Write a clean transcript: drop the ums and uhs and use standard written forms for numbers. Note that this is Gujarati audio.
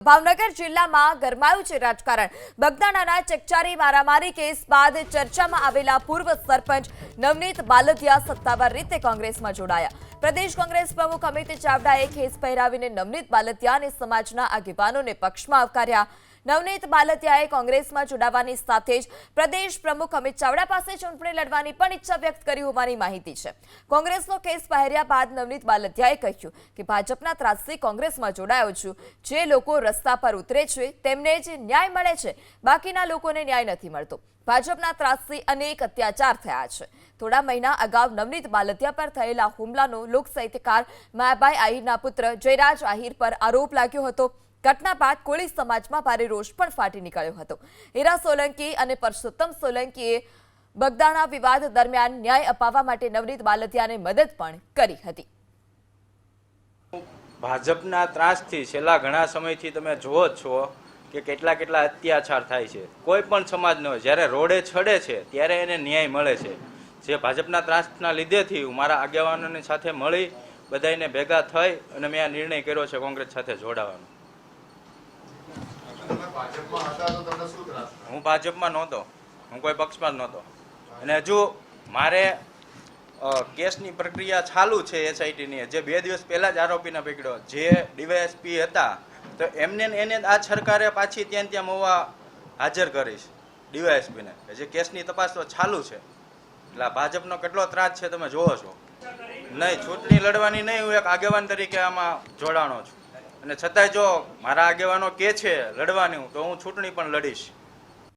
ભાવનગર જિલ્લામાં ગરમાયું છે રાજકારણ। બગદાણાના ચકચારી મારામારી કેસ બાદ ચર્ચામાં આવેલા પૂર્વ સરપંચ નવનીત બાલદિયા સત્તાવાર રીતે કોંગ્રેસમાં જોડાયા। પ્રદેશ કોંગ્રેસ પ્રમુખ અમિત ચાવડાએ ખેસ પહેરાવીને નવનીત બાલદિયાને સમાજના આગેવાનોને પક્ષમાં આવકાર્યા। નવનીત બાલદિયાએ કોંગ્રેસમાં જોડાવાની સાથે જ પ્રદેશ પ્રમુખ અમિત ચાવડા પાસે ચૂંટણી લડવાની પણ ઈચ્છા વ્યક્ત કરી હોવાની માહિતી છે। કોંગ્રેસનો કેસ પહેર્યા બાદ નવનીત બાલદિયાએ કહ્યું કે ભાજપના ત્રાસથી કોંગ્રેસમાં જોડાયો છું। જે લોકો રસ્તા પર ઉતરે છે તેમને જ ન્યાય મળે છે, બાકીના લોકોને ન્યાય નથી મળતો। ભાજપના ત્રાસથી અનેક અત્યાચાર થયા છે। થોડા મહિના અગાઉ નવનીત બાલદિયા પર થયેલા હુમલાનો લોક સાહિત્યકાર માયાભાઈ આહિરના પુત્ર જયરાજ આહિર પર આરોપ લાગ્યો હતો। ઘટના બાદ કોળી સમાજમાં ભારે રોષ પણ ફાટી નીકળ્યો હતો। હીરા સોલંકી અને પરસોત્તમ સોલંકીએ બગદાણા વિવાદ દરમિયાન ન્યાય અપાવવા માટે નવનીત બાલદિયાને મદદ પણ કરી હતી। ભાજપના ત્રાસથી છેલ્લા ઘણા સમયથી તમે જોવો જ છો કે કેટલા અત્યાચાર થાય છે। કોઈ પણ સમાજનો હોય જ્યારે રોડે ચડે છે ત્યારે એને ન્યાય મળે છે। જે ભાજપના ત્રાસના લીધેથી હું મારા આગેવાનોની સાથે મળી બધાને ભેગા થઈ અને મેં આ નિર્ણય કર્યો છે કોંગ્રેસ સાથે જોડાવાનો। હું ભાજપમાં નહોતો, હું કોઈ પક્ષમાં જ નહોતો અને હજુ મારે કેસની પ્રક્રિયા ચાલુ છે એસઆઈટીની। જે 2 દિવસ પહેલાં જ આરોપીને પકડ્યો, જે ડીવાયએસપી હતા તો એને આ સરકારે પાછી ત્યાં હોવા હાજર કરીશ ડીવાયએસપીને। જે કેસની તપાસ તો ચાલુ છે એટલે ભાજપનો કેટલો ત્રાસ છે તમે જોવો છો। નહીં, ચૂંટણી લડવાની નહીં, હું એક આગેવાન તરીકે આમાં જોડાણો છું અને છતાંય જો મારા આગેવાનો કે છે લડવાની તો હું ચૂંટણી પણ લડીશ।